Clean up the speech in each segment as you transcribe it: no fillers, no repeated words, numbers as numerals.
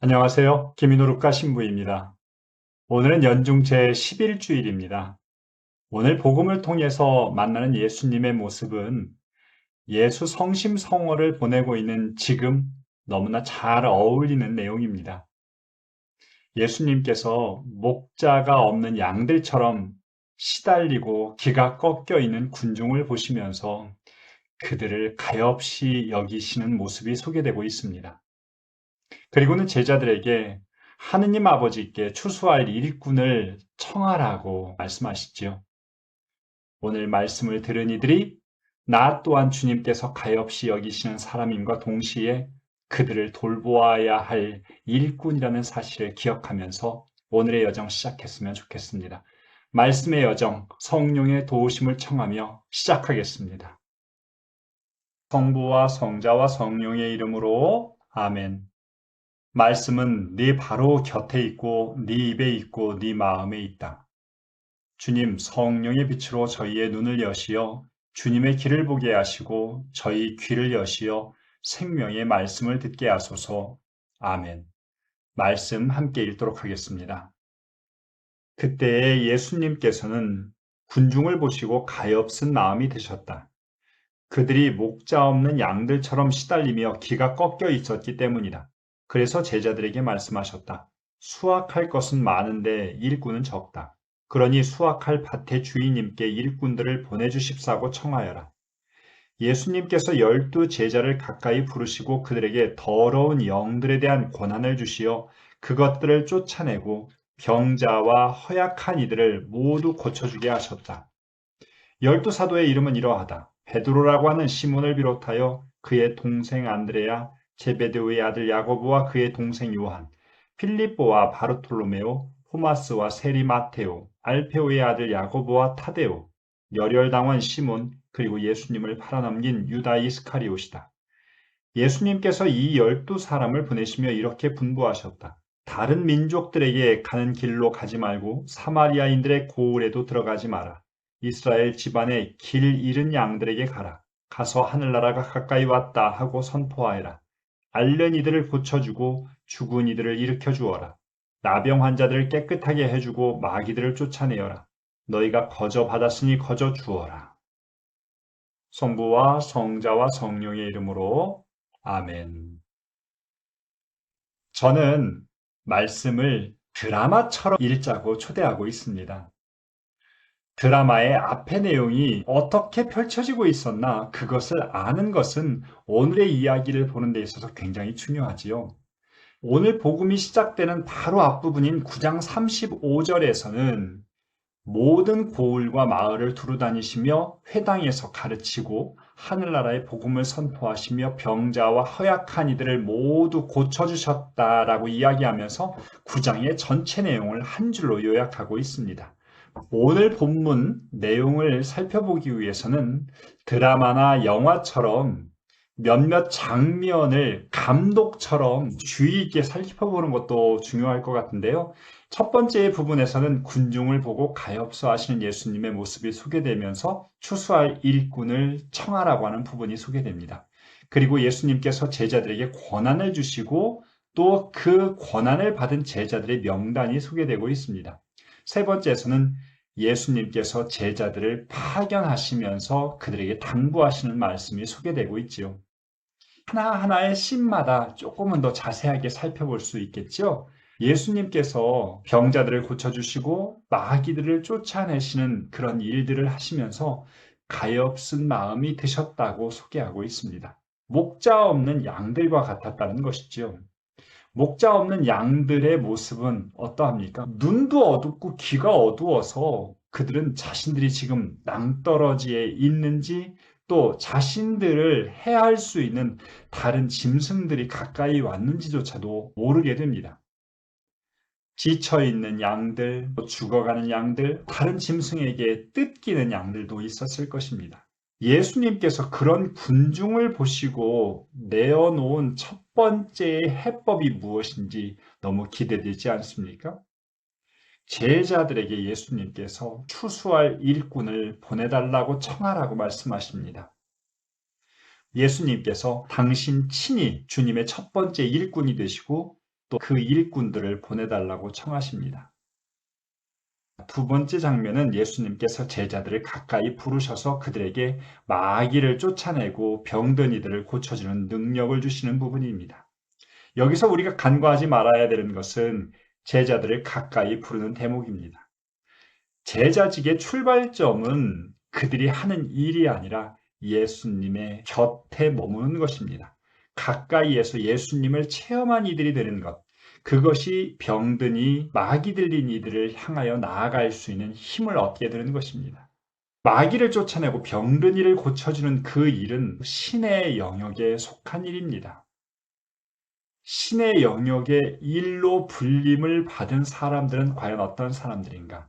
안녕하세요. 김인호룩가 신부입니다. 오늘은 연중 제11주일입니다. 오늘 복음을 통해서 만나는 예수님의 모습은 예수 성심성호를 보내고 있는 지금 너무나 잘 어울리는 내용입니다. 예수님께서 목자가 없는 양들처럼 시달리고 기가 꺾여 있는 군중을 보시면서 그들을 가엾이 여기시는 모습이 소개되고 있습니다. 그리고는 제자들에게 하느님 아버지께 추수할 일꾼을 청하라고 말씀하시지요. 오늘 말씀을 들은 이들이 나 또한 주님께서 가엾이 여기시는 사람임과 동시에 그들을 돌보아야 할 일꾼이라는 사실을 기억하면서 오늘의 여정 시작했으면 좋겠습니다. 말씀의 여정, 성령의 도우심을 청하며 시작하겠습니다. 성부와 성자와 성령의 이름으로 아멘. 말씀은 네 바로 곁에 있고 네 입에 있고 네 마음에 있다. 주님 성령의 빛으로 저희의 눈을 여시어 주님의 길을 보게 하시고 저희 귀를 여시어 생명의 말씀을 듣게 하소서. 아멘. 말씀 함께 읽도록 하겠습니다. 그때에 예수님께서는 군중을 보시고 가엾은 마음이 드셨다. 그들이 목자 없는 양들처럼 시달리며 기가 꺾여 있었기 때문이다. 그래서 제자들에게 말씀하셨다. 수확할 것은 많은데 일꾼은 적다. 그러니 수확할 밭의 주인님께 일꾼들을 보내주십사고 청하여라. 예수님께서 12 제자를 가까이 부르시고 그들에게 더러운 영들에 대한 권한을 주시어 그것들을 쫓아내고 병자와 허약한 이들을 모두 고쳐주게 하셨다. 12 사도의 이름은 이러하다. 베드로라고 하는 시몬을 비롯하여 그의 동생 안드레야, 제베데오의 아들 야고보와 그의 동생 요한, 필립보와 바르톨로메오, 토마스와 세리 마테오, 알페오의 아들 야고보와 타데오, 열혈당원 시몬, 그리고 예수님을 팔아넘긴 유다 이스카리옷이다. 예수님께서 이 12 사람을 보내시며 이렇게 분부하셨다. 다른 민족들에게 가는 길로 가지 말고 사마리아인들의 고을에도 들어가지 마라. 이스라엘 집안의 길 잃은 양들에게 가라. 가서 하늘나라가 가까이 왔다 하고 선포하여라. 앓는 이들을 고쳐주고 죽은 이들을 일으켜 주어라. 나병 환자들을 깨끗하게 해주고 마귀들을 쫓아내어라. 너희가 거저 받았으니 거저 주어라. 성부와 성자와 성령의 이름으로 아멘. 저는 말씀을 드라마처럼 읽자고 초대하고 있습니다. 드라마의 앞의 내용이 어떻게 펼쳐지고 있었나 그것을 아는 것은 오늘의 이야기를 보는 데 있어서 굉장히 중요하지요. 오늘 복음이 시작되는 바로 앞부분인 9장 35절에서는 모든 고을과 마을을 두루다니시며 회당에서 가르치고 하늘나라의 복음을 선포하시며 병자와 허약한 이들을 모두 고쳐주셨다라고 이야기하면서 9장의 전체 내용을 한 줄로 요약하고 있습니다. 오늘 본문 내용을 살펴보기 위해서는 드라마나 영화처럼 몇몇 장면을 감독처럼 주의 있게 살펴보는 것도 중요할 것 같은데요. 첫 번째 부분에서는 군중을 보고 가엾어 하시는 예수님의 모습이 소개되면서 추수할 일꾼을 청하라고 하는 부분이 소개됩니다. 그리고 예수님께서 제자들에게 권한을 주시고 또 그 권한을 받은 제자들의 명단이 소개되고 있습니다. 세 번째에서는 예수님께서 제자들을 파견하시면서 그들에게 당부하시는 말씀이 소개되고 있지요. 하나하나의 씬마다 조금은 더 자세하게 살펴볼 수 있겠죠. 예수님께서 병자들을 고쳐주시고 마귀들을 쫓아내시는 그런 일들을 하시면서 가엾은 마음이 드셨다고 소개하고 있습니다. 목자 없는 양들과 같았다는 것이죠. 목자 없는 양들의 모습은 어떠합니까? 눈도 어둡고 귀가 어두워서 그들은 자신들이 지금 낭떠러지에 있는지 또 자신들을 해할 수 있는 다른 짐승들이 가까이 왔는지조차도 모르게 됩니다. 지쳐있는 양들, 죽어가는 양들, 다른 짐승에게 뜯기는 양들도 있었을 것입니다. 예수님께서 그런 군중을 보시고 내어놓은 첫 번째의 해법이 무엇인지 너무 기대되지 않습니까? 제자들에게 예수님께서 추수할 일꾼을 보내달라고 청하라고 말씀하십니다. 예수님께서 당신 친히 주님의 첫 번째 일꾼이 되시고 또 그 일꾼들을 보내달라고 청하십니다. 두 번째 장면은 예수님께서 제자들을 가까이 부르셔서 그들에게 마귀를 쫓아내고 병든 이들을 고쳐주는 능력을 주시는 부분입니다. 여기서 우리가 간과하지 말아야 되는 것은 제자들을 가까이 부르는 대목입니다. 제자직의 출발점은 그들이 하는 일이 아니라 예수님의 곁에 머무는 것입니다. 가까이에서 예수님을 체험한 이들이 되는 것. 그것이 병든이 마귀 들린 이들을 향하여 나아갈 수 있는 힘을 얻게 되는 것입니다. 마귀를 쫓아내고 병든 이를 고쳐주는 그 일은 신의 영역에 속한 일입니다. 신의 영역의 일로 불림을 받은 사람들은 과연 어떤 사람들인가?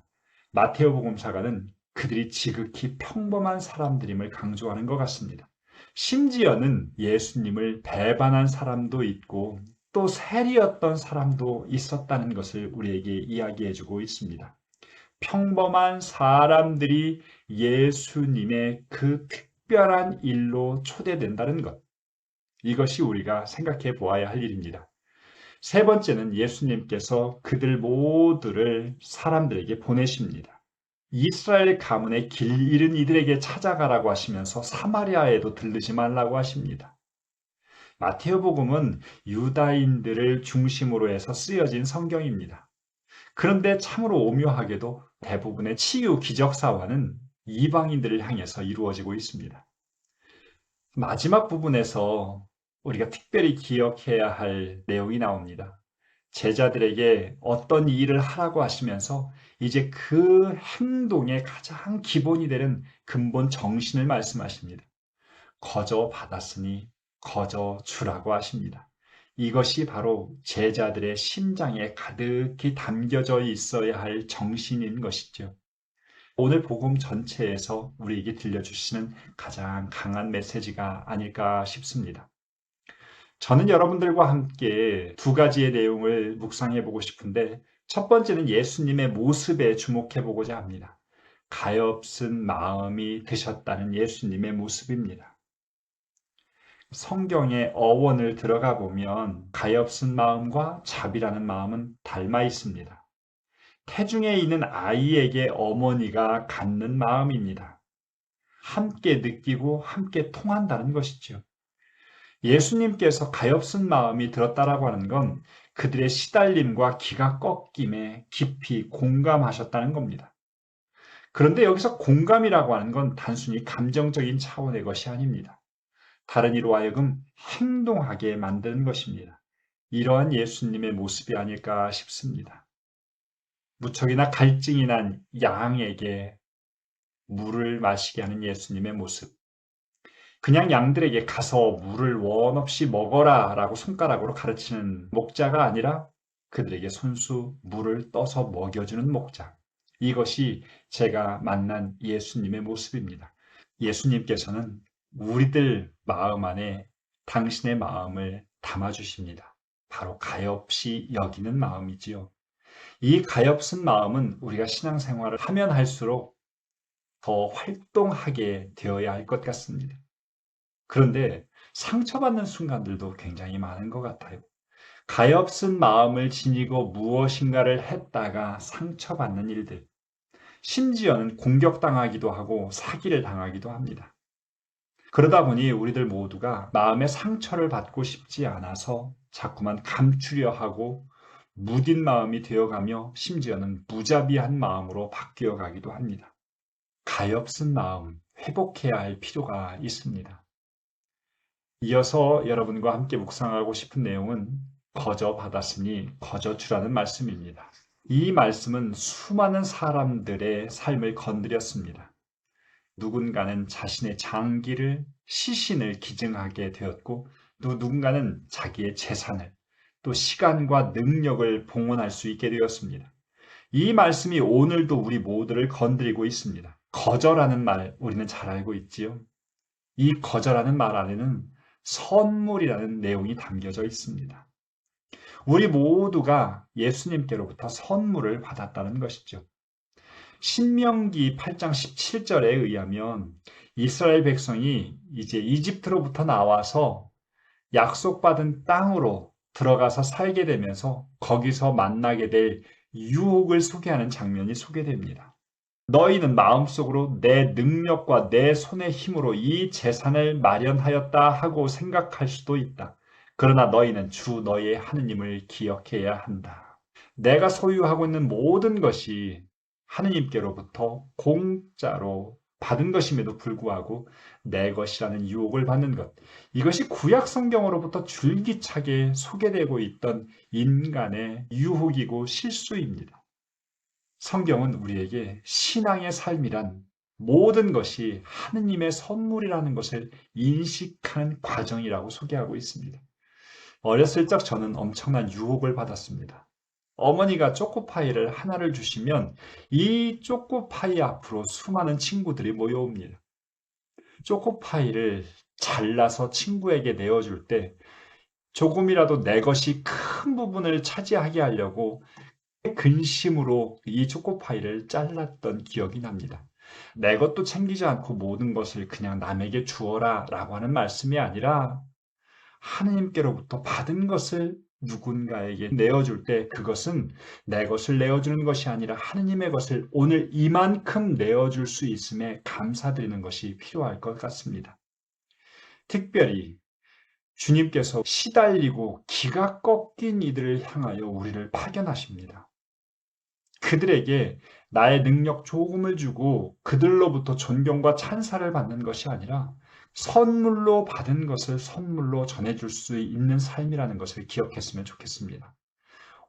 마테오 복음사가는 그들이 지극히 평범한 사람들임을 강조하는 것 같습니다. 심지어는 예수님을 배반한 사람도 있고 또 세리였던 사람도 있었다는 것을 우리에게 이야기해주고 있습니다. 평범한 사람들이 예수님의 그 특별한 일로 초대된다는 것. 이것이 우리가 생각해 보아야 할 일입니다. 세 번째는 예수님께서 그들 모두를 사람들에게 보내십니다. 이스라엘 가문의 길 잃은 이들에게 찾아가라고 하시면서 사마리아에도 들르지 말라고 하십니다. 마테오복음은 유다인들을 중심으로 해서 쓰여진 성경입니다. 그런데 참으로 오묘하게도 대부분의 치유 기적사화는 이방인들을 향해서 이루어지고 있습니다. 마지막 부분에서 우리가 특별히 기억해야 할 내용이 나옵니다. 제자들에게 어떤 일을 하라고 하시면서 이제 그 행동의 가장 기본이 되는 근본 정신을 말씀하십니다. 거저 받았으니 거저 주라고 하십니다. 이것이 바로 제자들의 심장에 가득히 담겨져 있어야 할 정신인 것이죠. 오늘 복음 전체에서 우리에게 들려주시는 가장 강한 메시지가 아닐까 싶습니다. 저는 여러분들과 함께 두 가지의 내용을 묵상해 보고 싶은데 첫 번째는 예수님의 모습에 주목해 보고자 합니다. 가엾은 마음이 드셨다는 예수님의 모습입니다. 성경의 어원을 들어가 보면 가엾은 마음과 자비라는 마음은 닮아 있습니다. 태중에 있는 아이에게 어머니가 갖는 마음입니다. 함께 느끼고 함께 통한다는 것이죠. 예수님께서 가엾은 마음이 들었다라고 하는 건 그들의 시달림과 기가 꺾임에 깊이 공감하셨다는 겁니다. 그런데 여기서 공감이라고 하는 건 단순히 감정적인 차원의 것이 아닙니다. 다른 이로 하여금 행동하게 만드는 것입니다. 이러한 예수님의 모습이 아닐까 싶습니다. 무척이나 갈증이 난 양에게 물을 마시게 하는 예수님의 모습. 그냥 양들에게 가서 물을 원 없이 먹어라 라고 손가락으로 가르치는 목자가 아니라 그들에게 손수 물을 떠서 먹여주는 목자. 이것이 제가 만난 예수님의 모습입니다. 예수님께서는 우리들 마음 안에 당신의 마음을 담아주십니다. 바로 가엾이 여기는 마음이지요. 이 가엾은 마음은 우리가 신앙생활을 하면 할수록 더 활동하게 되어야 할 것 같습니다. 그런데 상처받는 순간들도 굉장히 많은 것 같아요. 가엾은 마음을 지니고 무엇인가를 했다가 상처받는 일들, 심지어는 공격당하기도 하고 사기를 당하기도 합니다. 그러다 보니 우리들 모두가 마음의 상처를 받고 싶지 않아서 자꾸만 감추려 하고 무딘 마음이 되어가며 심지어는 무자비한 마음으로 바뀌어가기도 합니다. 가엾은 마음 회복해야 할 필요가 있습니다. 이어서 여러분과 함께 묵상하고 싶은 내용은 거저 받았으니 거저 주라는 말씀입니다. 이 말씀은 수많은 사람들의 삶을 건드렸습니다. 누군가는 자신의 장기를, 시신을 기증하게 되었고 또 누군가는 자기의 재산을, 또 시간과 능력을 봉헌할 수 있게 되었습니다. 이 말씀이 오늘도 우리 모두를 건드리고 있습니다. 거저라는 말 우리는 잘 알고 있지요. 이 거저라는 말 안에는 선물이라는 내용이 담겨져 있습니다. 우리 모두가 예수님께로부터 선물을 받았다는 것이죠. 신명기 8장 17절에 의하면 이스라엘 백성이 이제 이집트로부터 나와서 약속받은 땅으로 들어가서 살게 되면서 거기서 만나게 될 유혹을 소개하는 장면이 소개됩니다. 너희는 마음속으로 내 능력과 내 손의 힘으로 이 재산을 마련하였다 하고 생각할 수도 있다. 그러나 너희는 주 너희의 하느님을 기억해야 한다. 내가 소유하고 있는 모든 것이 하느님께로부터 공짜로 받은 것임에도 불구하고 내 것이라는 유혹을 받는 것. 이것이 구약 성경으로부터 줄기차게 소개되고 있던 인간의 유혹이고 실수입니다. 성경은 우리에게 신앙의 삶이란 모든 것이 하느님의 선물이라는 것을 인식하는 과정이라고 소개하고 있습니다. 어렸을 적 저는 엄청난 유혹을 받았습니다. 어머니가 초코파이를 하나를 주시면 이 초코파이 앞으로 수많은 친구들이 모여옵니다. 초코파이를 잘라서 친구에게 내어줄 때 조금이라도 내 것이 큰 부분을 차지하게 하려고 근심으로 이 초코파이를 잘랐던 기억이 납니다. 내 것도 챙기지 않고 모든 것을 그냥 남에게 주어라 라고 하는 말씀이 아니라 하느님께로부터 받은 것을 누군가에게 내어줄 때 그것은 내 것을 내어주는 것이 아니라 하느님의 것을 오늘 이만큼 내어줄 수 있음에 감사드리는 것이 필요할 것 같습니다. 특별히 주님께서 시달리고 기가 꺾인 이들을 향하여 우리를 파견하십니다. 그들에게 나의 능력 조금을 주고 그들로부터 존경과 찬사를 받는 것이 아니라 선물로 받은 것을 선물로 전해줄 수 있는 삶이라는 것을 기억했으면 좋겠습니다.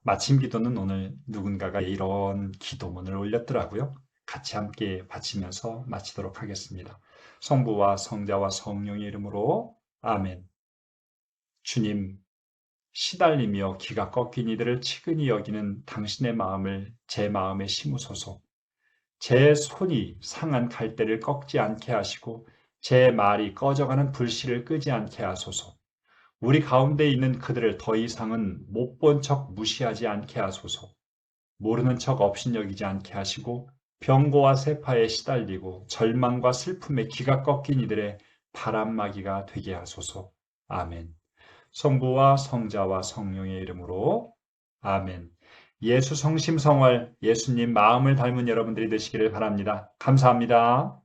마침 기도는 오늘 누군가가 이런 기도문을 올렸더라고요. 같이 함께 바치면서 마치도록 하겠습니다. 성부와 성자와 성령의 이름으로 아멘. 주님, 시달리며 기가 꺾인 이들을 치근히 여기는 당신의 마음을 제 마음에 심으소서. 제 손이 상한 갈대를 꺾지 않게 하시고 제 말이 꺼져가는 불씨를 끄지 않게 하소서. 우리 가운데 있는 그들을 더 이상은 못 본 척 무시하지 않게 하소서. 모르는 척 업신여기지 않게 하시고 병고와 세파에 시달리고 절망과 슬픔에 기가 꺾인 이들의 바람막이가 되게 하소서. 아멘. 성부와 성자와 성령의 이름으로 아멘. 예수 성심성월 예수님 마음을 닮은 여러분들이 되시기를 바랍니다. 감사합니다.